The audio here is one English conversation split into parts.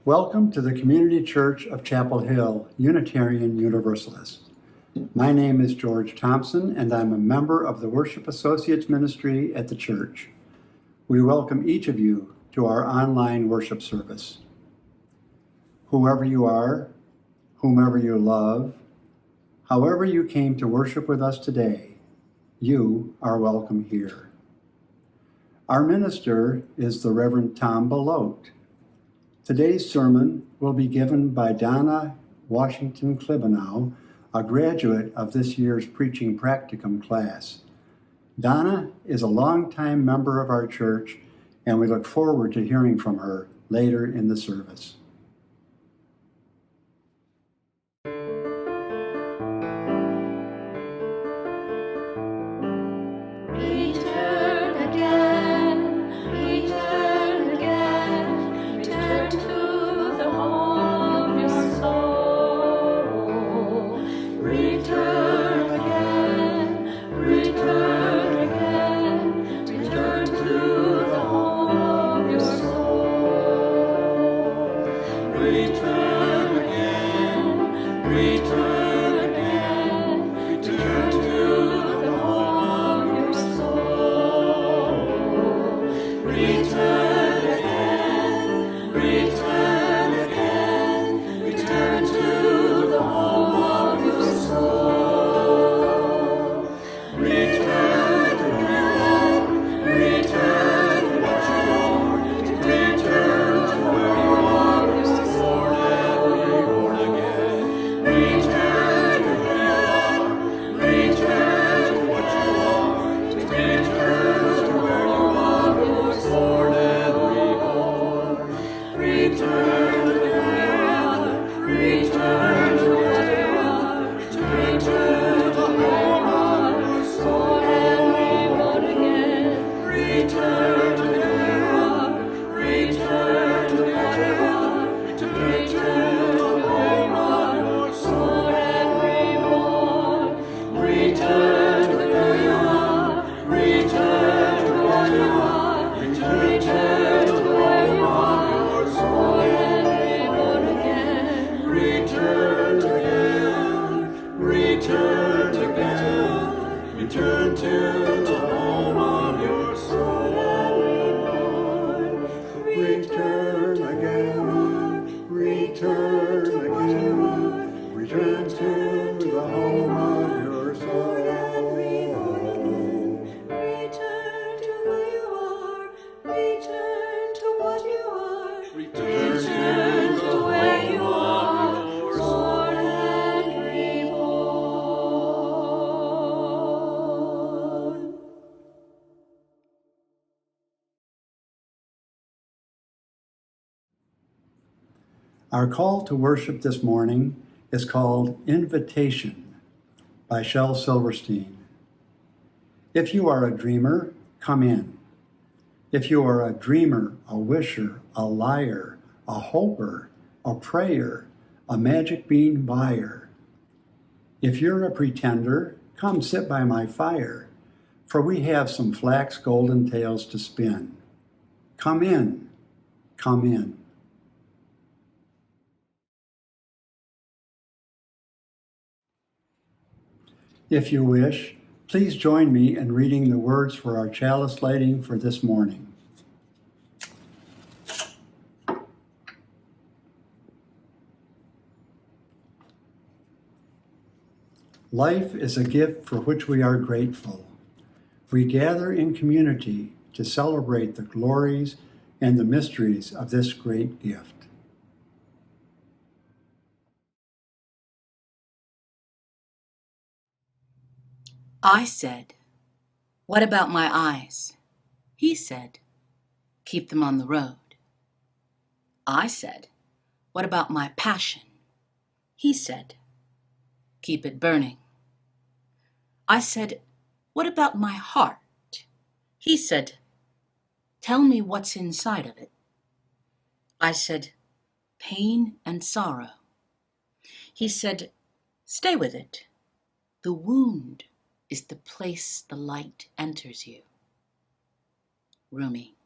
Welcome to the Community Church of Chapel Hill, Unitarian Universalist. My name is George Thompson, and I'm a member of the Worship Associates Ministry at the church. We welcome each of you to our online worship service. Whoever you are, whomever you love, however you came to worship with us today, you are welcome here. Our minister is the Reverend Thom Belote. Today's sermon will be given by Donna Washington Klibanow, a graduate of this year's Preaching Practicum class. Donna is a longtime member of our church, and we look forward to hearing from her later in the service. Our call to worship this morning is called Invitation by Shel Silverstein. If you are a dreamer, come in. If you are a dreamer, a wisher, a liar, a hoper, a prayer, a magic bean buyer. If you're a pretender, come sit by my fire, for we have some flax golden tales to spin. Come in, come in. If you wish, please join me in reading the words for our chalice lighting for this morning. Life is a gift for which we are grateful. We gather in community to celebrate the glories and the mysteries of this great gift. I said, "What about my eyes?" He said, "Keep them on the road." I said, "What about my passion?" He said, "Keep it burning." I said, "What about my heart?" He said, "Tell me what's inside of it." I said, "Pain and sorrow." He said, "Stay with it. The wound is the place the light enters you." Rumi.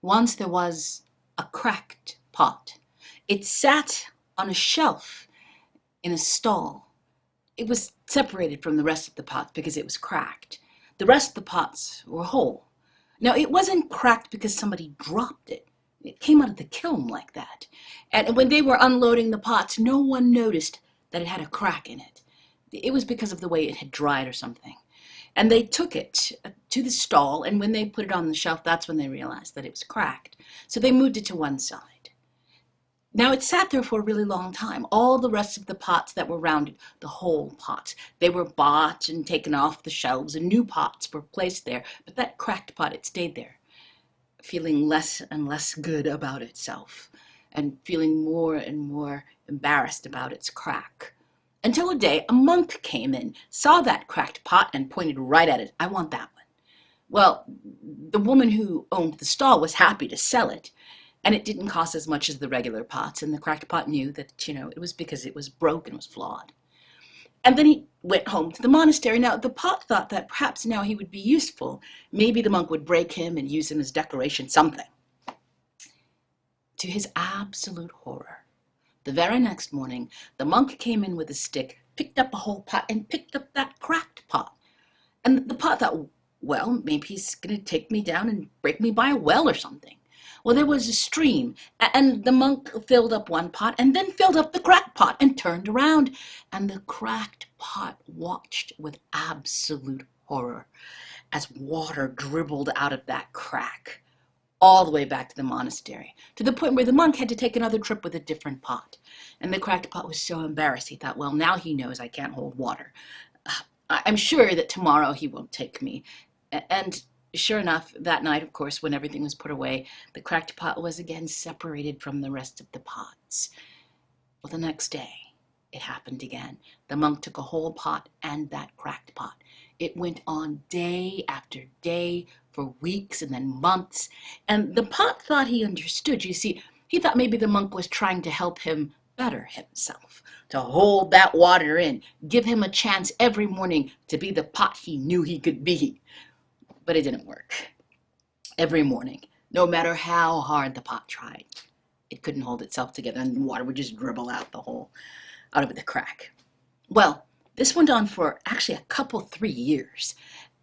Once there was a cracked pot. It sat on a shelf in a stall. It was separated from the rest of the pots because it was cracked. The rest of the pots were whole. Now, it wasn't cracked because somebody dropped it. It came out of the kiln like that. And when they were unloading the pots, no one noticed that it had a crack in it. It was because of the way it had dried or something. And they took it to the stall, and when they put it on the shelf, that's when they realized that it was cracked. So they moved it to one side. Now, it sat there for a really long time. All the rest of the pots that were rounded, the whole pots, they were bought and taken off the shelves, and new pots were placed there. But that cracked pot, it stayed there, feeling less and less good about itself, and feeling more and more embarrassed about its crack. Until a day, a monk came in, saw that cracked pot, and pointed right at it. "I want that one." Well, the woman who owned the stall was happy to sell it, and it didn't cost as much as the regular pots, and the cracked pot knew that, it was because it was broken, was flawed. And then he went home to the monastery. Now, the pot thought that perhaps now he would be useful. Maybe the monk would break him and use him as decoration, something. To his absolute horror, the very next morning, the monk came in with a stick, picked up a whole pot, and picked up that cracked pot. And the pot thought, well, maybe he's going to take me down and break me by a well or something. Well, there was a stream, and the monk filled up one pot and then filled up the cracked pot and turned around. And the cracked pot watched with absolute horror as water dribbled out of that crack all the way back to the monastery, to the point where the monk had to take another trip with a different pot. And the cracked pot was so embarrassed, he thought, well, now he knows I can't hold water. I'm sure that tomorrow he won't take me. And sure enough, that night, of course, when everything was put away, the cracked pot was again separated from the rest of the pots. Well, the next day, it happened again. The monk took a whole pot and that cracked pot. It went on day after day for weeks and then months. And the pot thought he understood. You see, he thought maybe the monk was trying to help him better himself, to hold that water in, give him a chance every morning to be the pot he knew he could be. But it didn't work. Every morning, no matter how hard the pot tried, it couldn't hold itself together, and the water would just dribble out out of the crack. Well, this went on for actually 3 years.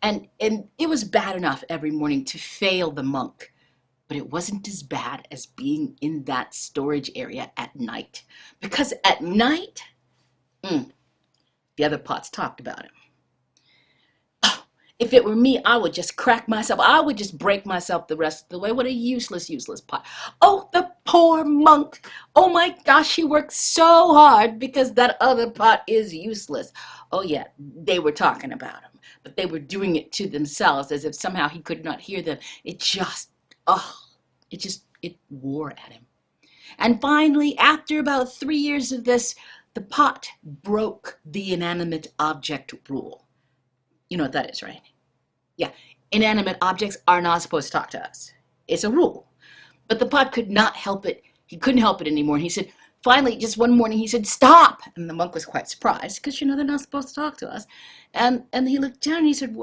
And it was bad enough every morning to fail the monk, but it wasn't as bad as being in that storage area at night. Because at night, the other pots talked about him. Oh, if it were me, I would just crack myself. I would just break myself the rest of the way. What a useless pot. Oh, the poor monk. Oh my gosh, he worked so hard because that other pot is useless. Oh yeah, they were talking about him, but they were doing it to themselves as if somehow he could not hear them. It wore at him. And finally, after about 3 years of this, the pot broke the inanimate object rule. You know what that is, right? Yeah, inanimate objects are not supposed to talk to us. It's a rule. But the pot could not help it. He couldn't help it anymore. And he said, finally, just one morning, he said, "Stop!" And the monk was quite surprised because, they're not supposed to talk to us. And he looked down and he said,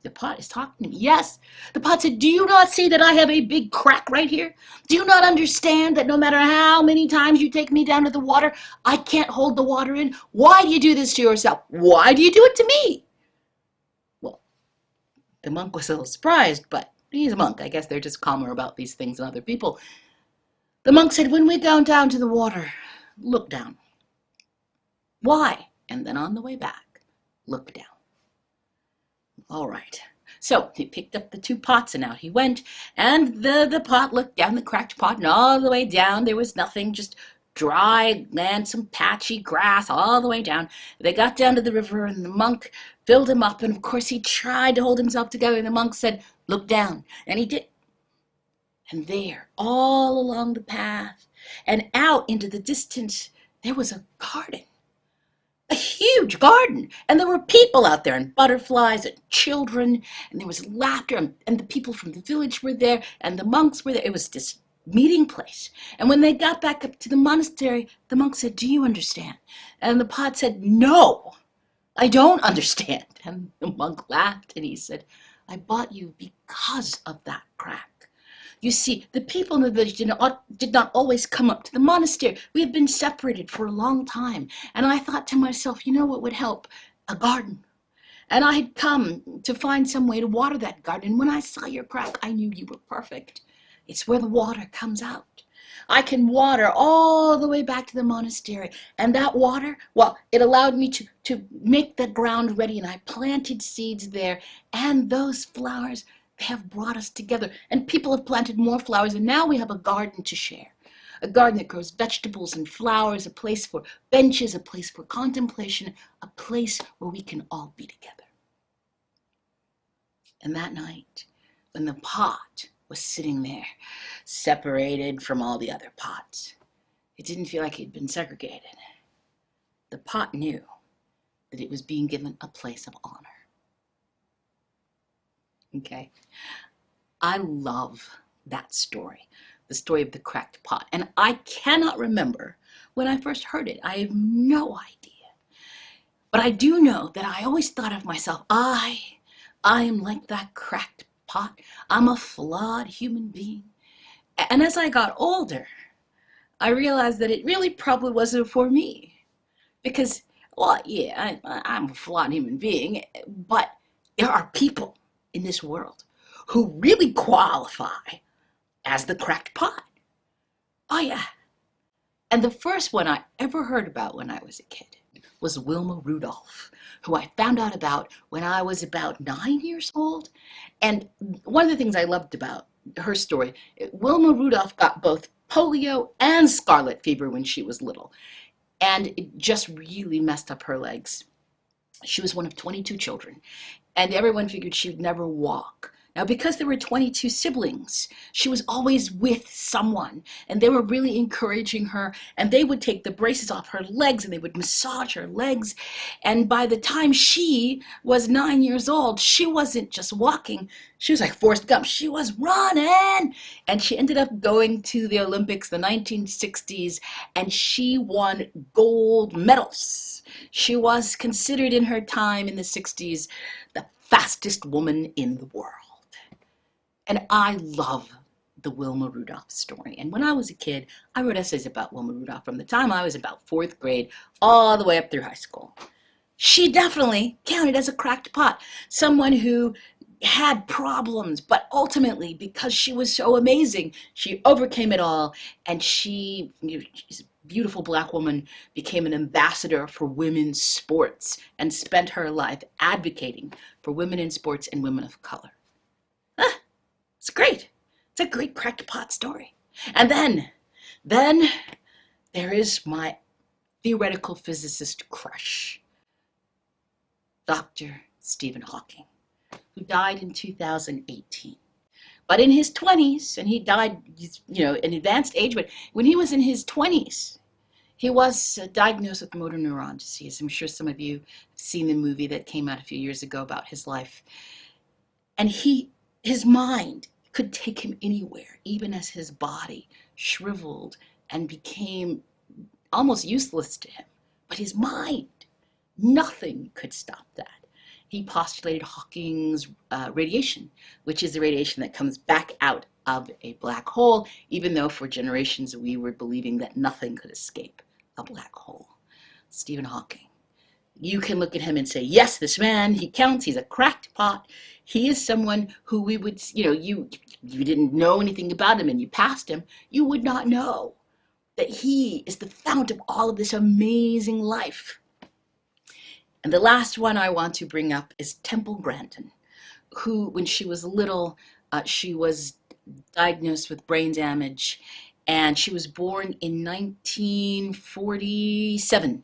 the pot is talking to me. Yes. The pot said, "Do you not see that I have a big crack right here? Do you not understand that no matter how many times you take me down to the water, I can't hold the water in? Why do you do this to yourself? Why do you do it to me?" Well, the monk was a little surprised, but he's a monk. I guess they're just calmer about these things than other people. The monk said, "When we go down to the water, look down." "Why?" And then on the way back, look down. All right. So he picked up the 2 pots and out he went. And the pot looked down, the cracked pot, and all the way down there was nothing, just dry land, some patchy grass all the way down. They got down to the river and the monk filled him up. And of course he tried to hold himself together. And the monk said, "Look down." And he did. And there, all along the path and out into the distance, there was a garden. A huge garden, and there were people out there, and butterflies, and children, and there was laughter, and the people from the village were there, and the monks were there. It was this meeting place. And when they got back up to the monastery, the monk said, "Do you understand?" And the pot said, "No, I don't understand." And the monk laughed, and he said, "I bought you because of that crack. You see, the people in the village did not always come up to the monastery. We had been separated for a long time. And I thought to myself, you know what would help? A garden. And I had come to find some way to water that garden. And when I saw your crack, I knew you were perfect. It's where the water comes out. I can water all the way back to the monastery. And that water, well, it allowed me to make the ground ready. And I planted seeds there. And those flowers have brought us together. And people have planted more flowers. And now we have a garden to share. A garden that grows vegetables and flowers, a place for benches, a place for contemplation, a place where we can all be together. And that night, when the pot was sitting there, separated from all the other pots, it didn't feel like it had been segregated. The pot knew that it was being given a place of honor. Okay? I love that story. The story of the cracked pot. And I cannot remember when I first heard it. I have no idea. But I do know that I always thought of myself, I am like that cracked pot. I'm a flawed human being. And as I got older, I realized that it really probably wasn't for me. Because, well, yeah, I'm a flawed human being, but there are people in this world who really qualify as the cracked pot. Oh, yeah. And the first one I ever heard about when I was a kid was Wilma Rudolph, who I found out about when I was about 9 years old. And one of the things I loved about her story, Wilma Rudolph got both polio and scarlet fever when she was little. And it just really messed up her legs. She was one of 22 children, and everyone figured she would never walk. Now, because there were 22 siblings, she was always with someone, and they were really encouraging her, and they would take the braces off her legs, and they would massage her legs. And by the time she was 9 years old, she wasn't just walking. She was like Forrest Gump. She was running, and she ended up going to the Olympics, the 1960s, and she won gold medals. She was considered in her time in the 60s the fastest woman in the world. And I love the Wilma Rudolph story. And when I was a kid, I wrote essays about Wilma Rudolph from the time I was about 4th grade all the way up through high school. She definitely counted as a cracked pot, someone who had problems, but ultimately, because she was so amazing, she overcame it all, and she's a beautiful Black woman, became an ambassador for women's sports and spent her life advocating for women in sports and women of color. It's great. It's a great cracked pot story. And then there is my theoretical physicist crush, Dr. Stephen Hawking, who died in 2018. But in his 20s, and he died, in advanced age, but when he was in his 20s, he was diagnosed with motor neuron disease. I'm sure some of you have seen the movie that came out a few years ago about his life. And his mind could take him anywhere, even as his body shriveled and became almost useless to him. But his mind, nothing could stop that. He postulated Hawking's radiation, which is the radiation that comes back out of a black hole, even though for generations we were believing that nothing could escape a black hole. Stephen Hawking. You can look at him and say, yes, this man, he counts, he's a cracked pot. He is someone who we would, you didn't know anything about him and you passed him, you would not know that he is the fount of all of this amazing life. And the last one I want to bring up is Temple Grandin, who, when she was little, she was diagnosed with brain damage, and she was born in 1947.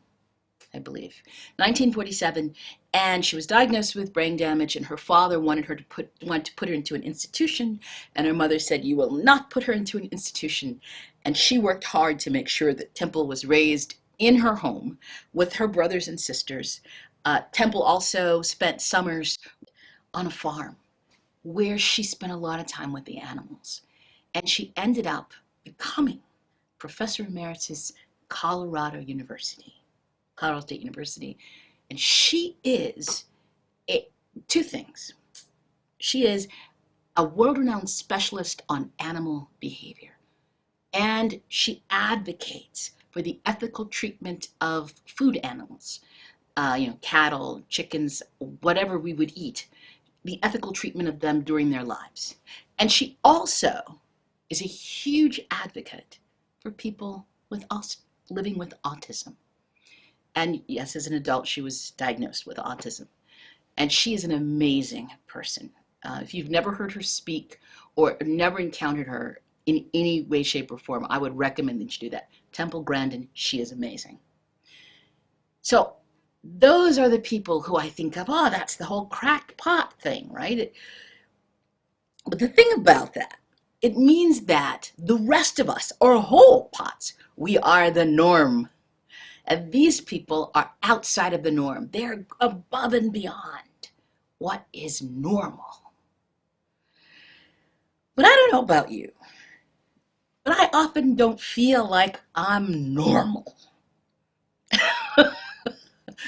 I believe, 1947, and she was diagnosed with brain damage, and her father wanted to put her into an institution, and her mother said, you will not put her into an institution. And she worked hard to make sure that Temple was raised in her home with her brothers and sisters. Temple also spent summers on a farm where she spent a lot of time with the animals, and she ended up becoming Professor Emeritus Colorado State University, and she is two things. She is a world-renowned specialist on animal behavior. And she advocates for the ethical treatment of food animals, cattle, chickens, whatever we would eat, the ethical treatment of them during their lives. And she also is a huge advocate for people living with autism. And yes, as an adult, she was diagnosed with autism. And she is an amazing person. If you've never heard her speak or never encountered her in any way, shape, or form, I would recommend that you do that. Temple Grandin, she is amazing. So those are the people who I think of, that's the whole cracked pot thing, right? But the thing about that, it means that the rest of us are whole pots. We are the norm. And these people are outside of the norm. They're above and beyond what is normal. But I don't know about you, but I often don't feel like I'm normal.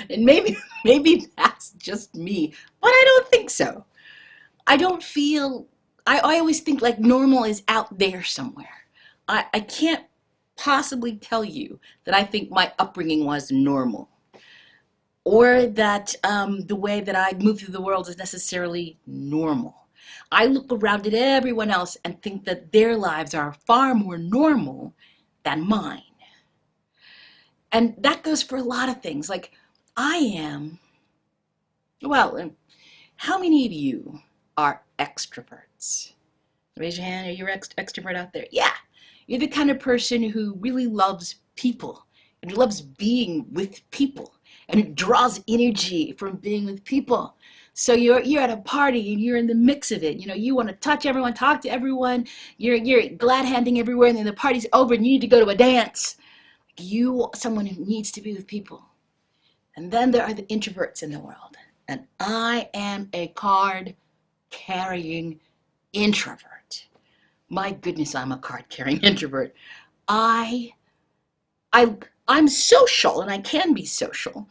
And maybe that's just me, but I don't think so. I don't feel, I always think like normal is out there somewhere. I can't possibly tell you that I think my upbringing was normal, or that the way that I move through the world is necessarily normal. I look around at everyone else and think that their lives are far more normal than mine. And that goes for a lot of things. Like I am, well, how many of you are extroverts? Raise your hand. Are you an extrovert out there? Yeah. You're the kind of person who really loves people and loves being with people and draws energy from being with people. So you're at a party and you're in the mix of it. You want to touch everyone, talk to everyone. You're glad handing everywhere, and then the party's over and you need to go to a dance. Someone who needs to be with people. And then there are the introverts in the world. And I am a card-carrying introvert. My goodness, I'm a card-carrying introvert. I'm social, and I can be social,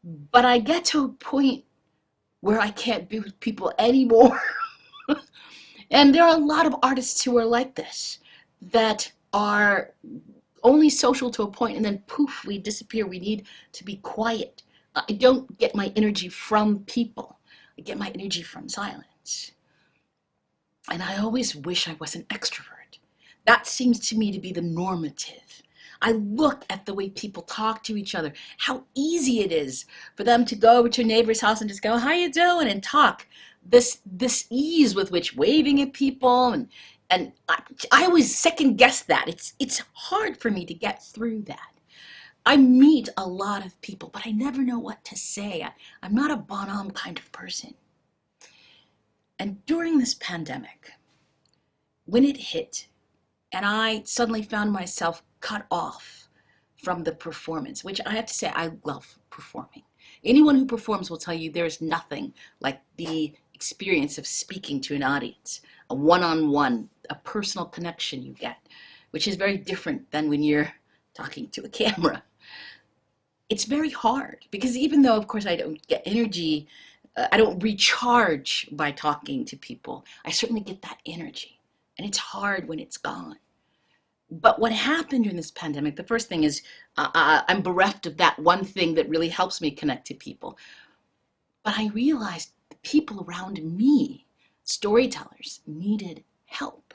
but I get to a point where I can't be with people anymore. And there are a lot of artists who are like this, that are only social to a point, and then poof, we disappear. We need to be quiet. I don't get my energy from people. I get my energy from silence. And I always wish I was an extrovert. That seems to me to be the normative. I look at the way people talk to each other, how easy it is for them to go over to a neighbor's house and just go, how you doing, and talk. This ease with which waving at people, and I always second guess that. It's hard for me to get through that. I meet a lot of people, but I never know what to say. I'm not a bonhomme kind of person. And during this pandemic, when it hit, and I suddenly found myself cut off from the performance, which I have to say, I love performing. Anyone who performs will tell you there is nothing like the experience of speaking to an audience, a one-on-one, a personal connection you get, which is very different than when you're talking to a camera. It's very hard because even though, of course, I don't get energy, I don't recharge by talking to people, I certainly get that energy, and it's hard when it's gone. But what happened during this pandemic, the first thing is I'm bereft of that one thing that really helps me connect to people. But I realized the people around me, storytellers, needed help.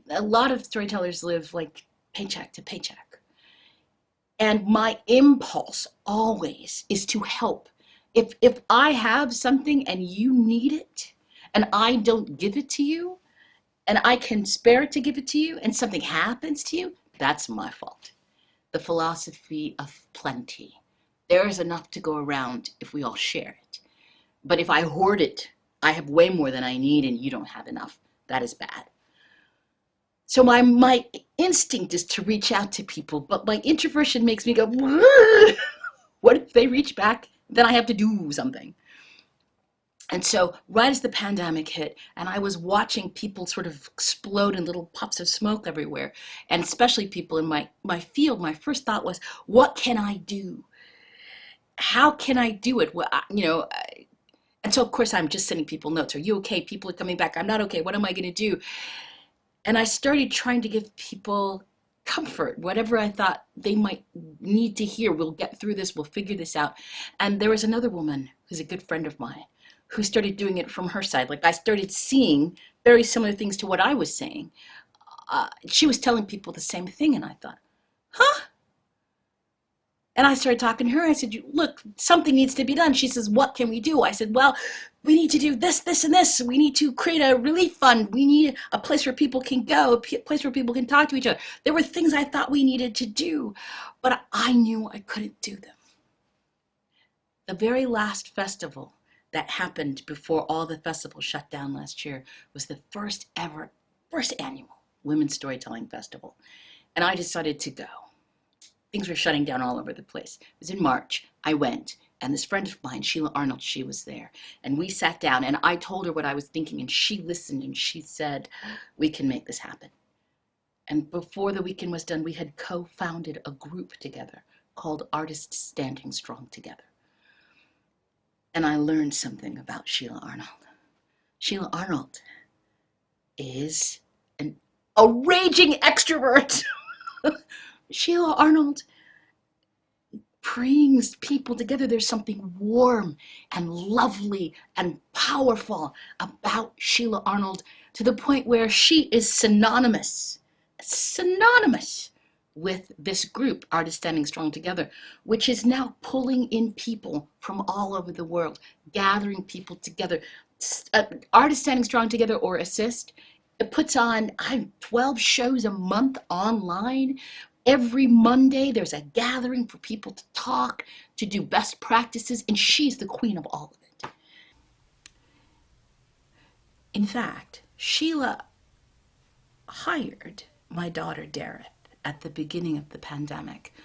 A lot of storytellers live like paycheck to paycheck. And my impulse always is to help. If I have something and you need it, and I don't give it to you, and I can spare it to give it to you, and something happens to you, that's my fault. The philosophy of plenty. There is enough to go around if we all share it. But if I hoard it, I have way more than I need and you don't have enough. That is bad. So my instinct is to reach out to people, but my introversion makes me go, what if they reach back? Then I have to do something. And so right as the pandemic hit, and I was watching people sort of explode in little puffs of smoke everywhere, and especially people in my field, my first thought was, what can I do? How can I do it? Well, And so, of course, I'm just sending people notes. Are you okay? People are coming back. I'm not okay. What am I going to do? And I started trying to give people comfort, whatever I thought they might need to hear. We'll get through this. We'll figure this out. And there was another woman who's a good friend of mine who started doing it from her side. Like I started seeing very similar things to what I was saying. She was telling people the same thing. And I thought, huh? And I started talking to her. I said, look, something needs to be done. She says, what can we do? I said, well, we need to do this, this, and this. We need to create a relief fund. We need a place where people can go, a place where people can talk to each other. There were things I thought we needed to do, but I knew I couldn't do them. The very last festival that happened before all the festivals shut down last year was the first annual Women's Storytelling Festival. And I decided to go. Things were shutting down all over the place. It was in March. I went, and this friend of mine, Sheila Arnold, she was there. And we sat down, and I told her what I was thinking, and she listened, and she said, we can make this happen. And before the weekend was done, we had co-founded a group together called Artists Standing Strong Together. And I learned something about Sheila Arnold. Sheila Arnold is a raging extrovert. Sheila Arnold brings people together. There's something warm and lovely and powerful about Sheila Arnold to the point where she is synonymous with this group, Artists Standing Strong Together, which is now pulling in people from all over the world, gathering people together. Artists Standing Strong Together, or Assist, it puts on 12 shows a month online. Every Monday, there's a gathering for people to talk, to do best practices, and she's the queen of all of it. In fact, Sheila hired my daughter, Dareth, at the beginning of the pandemic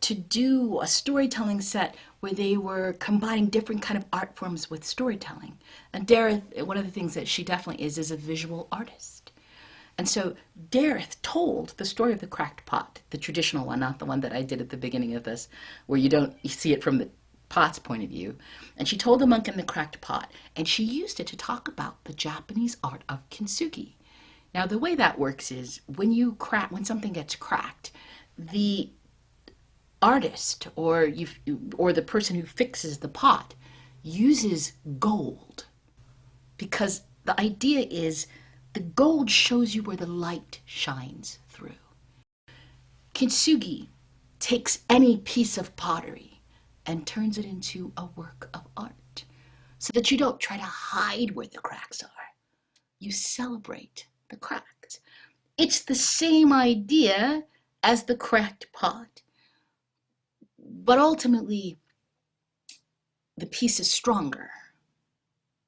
to do a storytelling set where they were combining different kind of art forms with storytelling. And Dareth, one of the things that she definitely is a visual artist. And so Dareth told the story of the cracked pot, the traditional one, not the one that I did at the beginning of this, where you see it from the pot's point of view. And she told the monk in the cracked pot, and she used it to talk about the Japanese art of kintsugi. Now, the way that works is when something gets cracked, the artist or the person who fixes the pot uses gold, because the idea is the gold shows you where the light shines through. Kintsugi takes any piece of pottery and turns it into a work of art, so that you don't try to hide where the cracks are. You celebrate the cracks. It's the same idea as the cracked pot, but ultimately the piece is stronger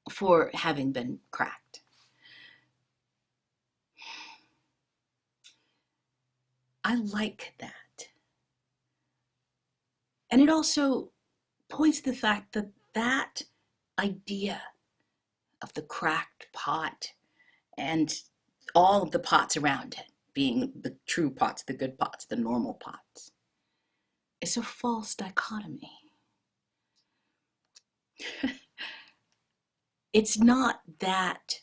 for having been cracked. I like that. And it also points to the fact that that idea of the cracked pot and all of the pots around it, being the true pots, the good pots, the normal pots, is a false dichotomy. It's not that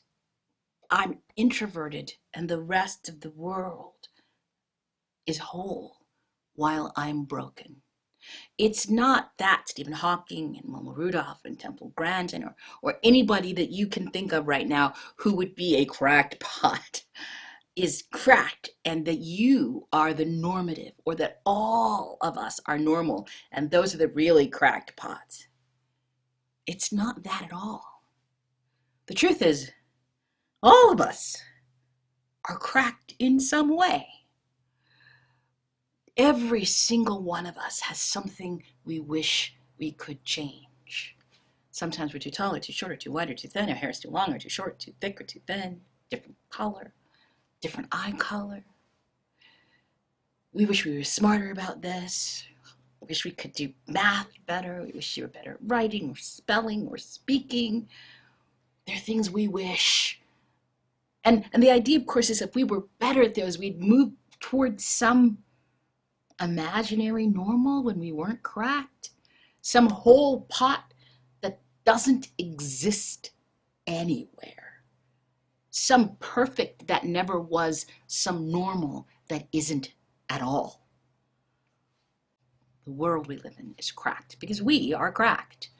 I'm introverted and the rest of the world is whole while I'm broken. It's not that Stephen Hawking and Wilma Rudolph and Temple Grandin or anybody that you can think of right now who would be a cracked pot is cracked, and that you are the normative, or that all of us are normal and those are the really cracked pots. It's not that at all. The truth is, all of us are cracked in some way. Every single one of us has something we wish we could change. Sometimes we're too tall, or too short, or too wide, or too thin. Our hair is too long, or too short, too thick, or too thin. Different color, different eye color. We wish we were smarter about this. We wish we could do math better. We wish you were better at writing, or spelling, or speaking. There are things we wish. And the idea, of course, is if we were better at those, we'd move towards some imaginary normal when we weren't cracked, some whole pot that doesn't exist anywhere. Some perfect that never was, some normal that isn't at all. The world we live in is cracked because we are cracked.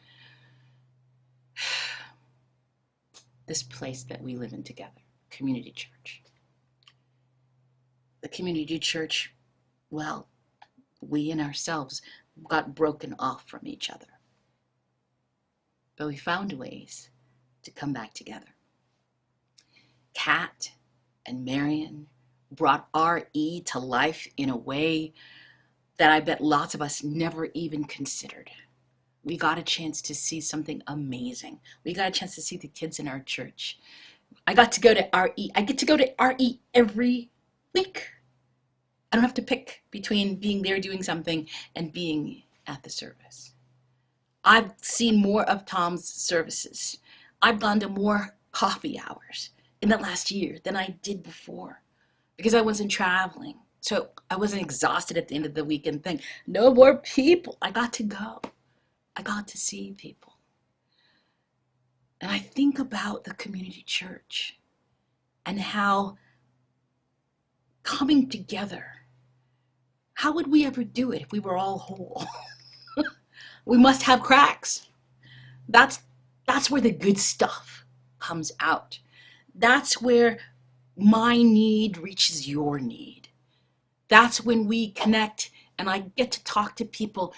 This place that we live in together, community church. The community church, well, we and ourselves got broken off from each other. But we found ways to come back together. Kat and Marion brought RE to life in a way that I bet lots of us never even considered. We got a chance to see something amazing. We got a chance to see the kids in our church. I got to go to RE. I get to go to RE every week. I don't have to pick between being there doing something and being at the service. I've seen more of Thom's services. I've gone to more coffee hours in the last year than I did before because I wasn't traveling. So I wasn't exhausted at the end of the week and think, no more people. I got to go. I got to see people. And I think about the community church and how coming together, how would we ever do it if we were all whole? We must have cracks. That's where the good stuff comes out. That's where my need reaches your need. That's when we connect and I get to talk to people.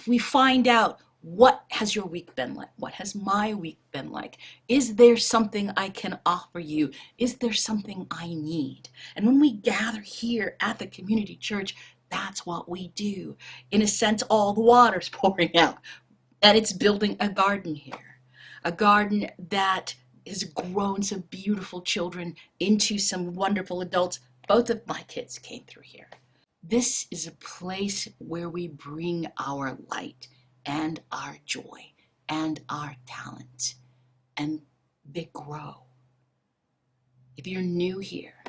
We find out, what has your week been like? What has my week been like? Is there something I can offer you? Is there something I need? And when we gather here at the community church, that's what we do. In a sense, all the water's pouring out. And it's building a garden here. A garden that has grown some beautiful children into some wonderful adults. Both of my kids came through here. This is a place where we bring our light and our joy and our talent, and they grow. If you're new here,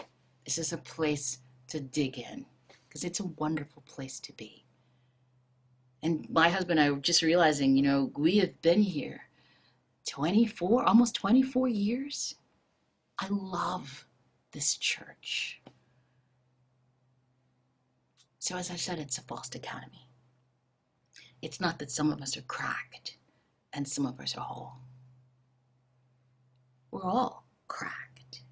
this is a place to dig in because it's a wonderful place to be. And my husband and I were just realizing, we have been here almost 24 years. I love this church. So as I said, it's a false dichotomy. It's not that some of us are cracked and some of us are whole. We're all cracked.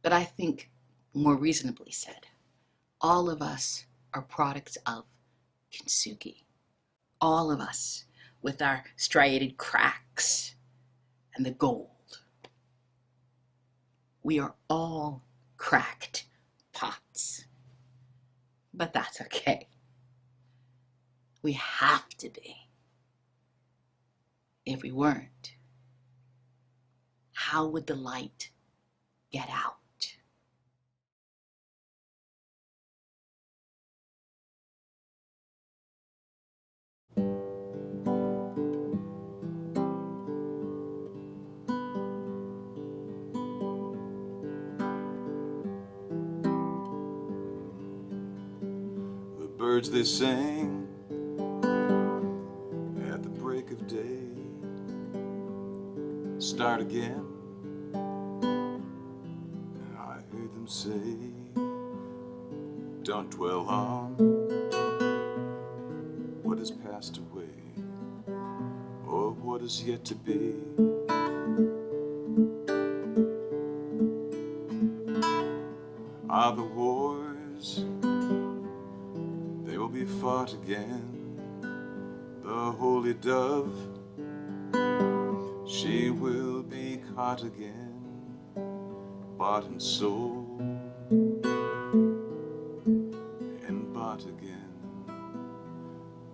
But I think, more reasonably said, all of us are products of kintsugi. All of us with our striated cracks and the gold. We are all cracked pots. But that's okay. We have to be. If we weren't, how would the light get out? The birds they sing at the break of day start again, and I heard them say, don't dwell on what has passed away or what is yet to be. Are the wars, they will be fought again. The holy dove, she will be caught again, bought and sold, and bought again.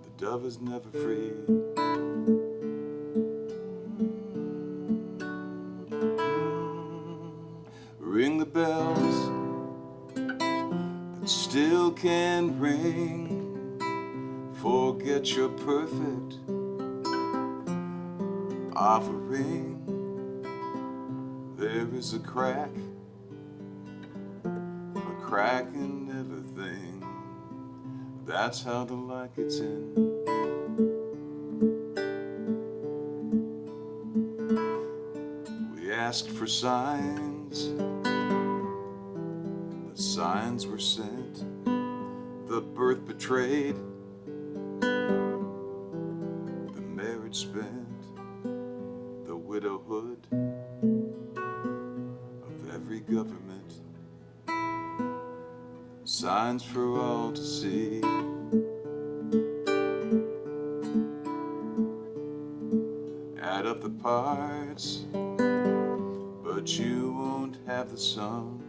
The dove is never free. Ring the bells that still can ring. Forget your perfect offering. There is a crack in everything. That's how the light gets in. asked for signs. The signs were sent. The birth betrayed. The marriage spent. The widowhood of every government. Signs for all to see. Add up the parts, but you won't have the sum.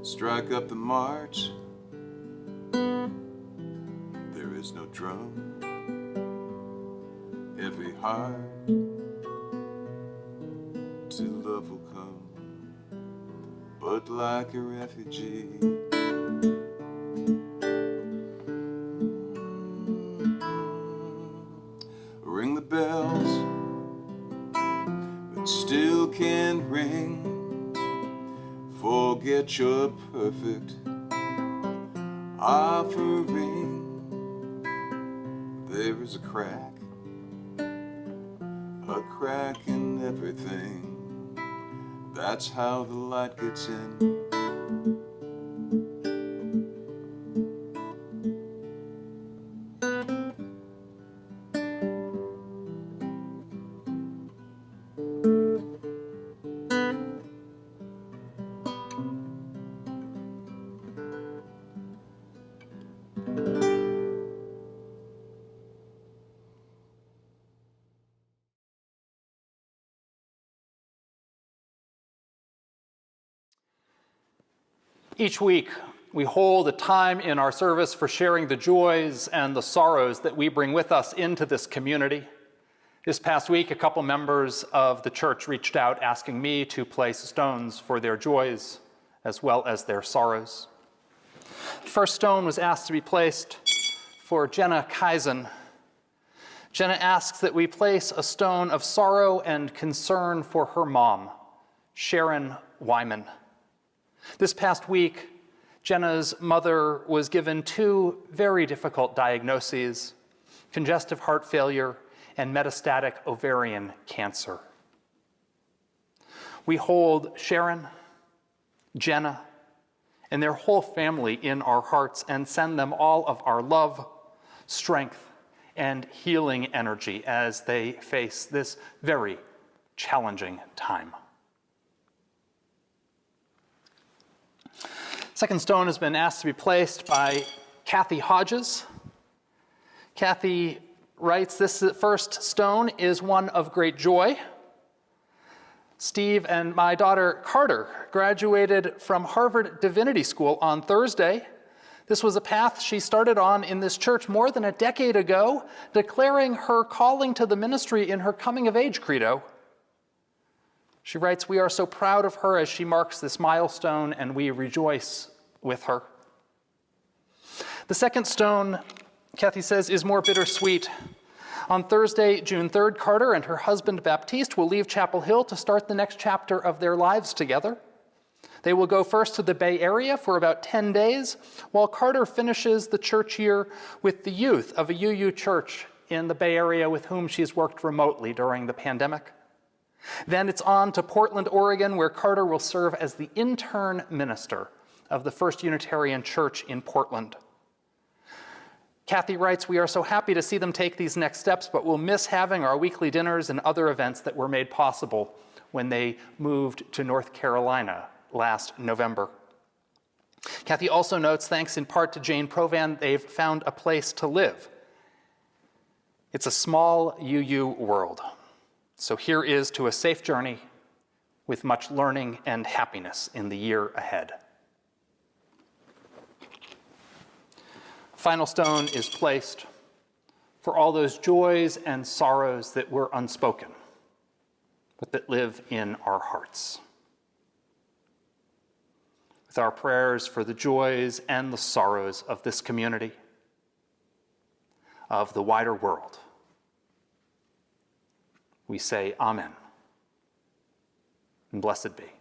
Strike up the march, there is no drum. Every heart to love will come, but like a refugee. Ring the bells that still can ring. Forget your perfect offering. There is a crack in everything. That's how the light gets in. Each week, we hold a time in our service for sharing the joys and the sorrows that we bring with us into this community. This past week, a couple members of the church reached out asking me to place stones for their joys as well as their sorrows. The first stone was asked to be placed for Jena Kaizen. Jena asks that we place a stone of sorrow and concern for her mom, Sharon Wyman. This past week, Jena's mother was given two very difficult diagnoses: congestive heart failure and metastatic ovarian cancer. We hold Sharon, Jena, and their whole family in our hearts and send them all of our love, strength, and healing energy as they face this very challenging time. Second stone has been asked to be placed by Kathy Hodges. Kathy writes, "This first stone is one of great joy. Steve and my daughter Carter graduated from Harvard Divinity School on Thursday. This was a path she started on in this church more than a decade ago, declaring her calling to the ministry in her coming-of-age credo." She writes, "We are so proud of her as she marks this milestone, and we rejoice with her." The second stone, Kathy says, is more bittersweet. On Thursday, June 3rd, Carter and her husband Baptiste will leave Chapel Hill to start the next chapter of their lives together. They will go first to the Bay Area for about 10 days, while Carter finishes the church year with the youth of a UU church in the Bay Area with whom she's worked remotely during the pandemic. Then it's on to Portland, Oregon, where Carter will serve as the intern minister of the First Unitarian Church in Portland. Kathy writes, "We are so happy to see them take these next steps, but we'll miss having our weekly dinners and other events that were made possible when they moved to North Carolina last November." Kathy also notes, thanks in part to Jane Provan, they've found a place to live. It's a small UU world. So here is to a safe journey with much learning and happiness in the year ahead. Final stone is placed for all those joys and sorrows that were unspoken, but that live in our hearts. With our prayers for the joys and the sorrows of this community, of the wider world, we say Amen, and blessed be.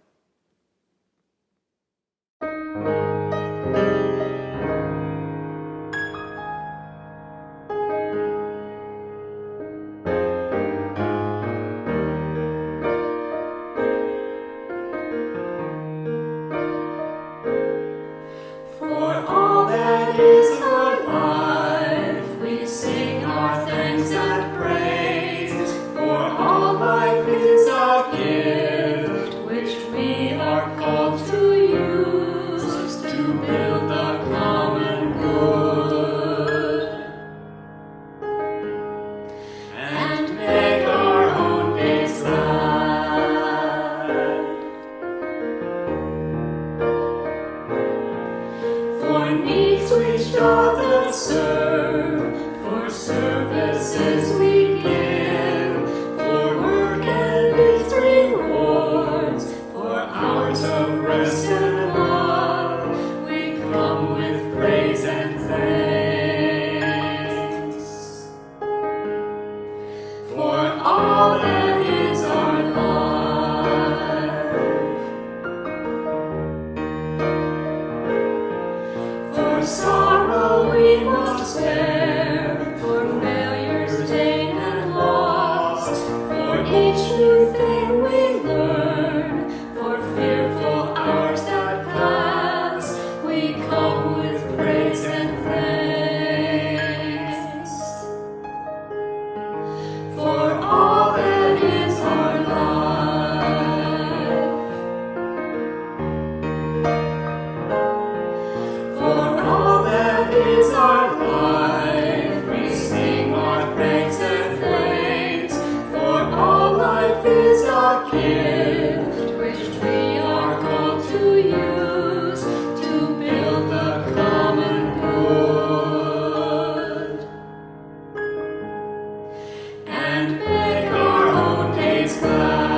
services we give, for work and its rewards, for hours of rest and love, we come with praise and thanks. For all that is our life, for sorrow we must bear, for failures, pain, and loss, for each new thing we learn, for fearful hours that pass, we come with praise and thanks. For all that is our life, for all that is our life, we sing our praise and thanks. For all life is a gift, which we are called to use to build the common good and make our own days glad.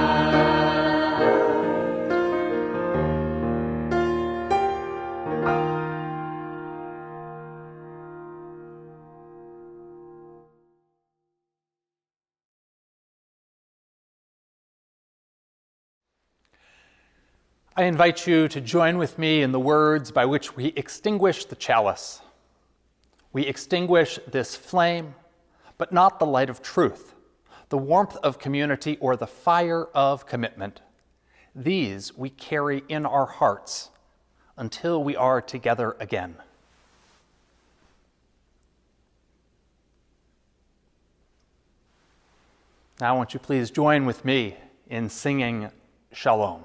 I invite you to join with me in the words by which we extinguish the chalice. We extinguish this flame, but not the light of truth, the warmth of community, or the fire of commitment. These we carry in our hearts until we are together again. Now, won't you please join with me in singing Shalom.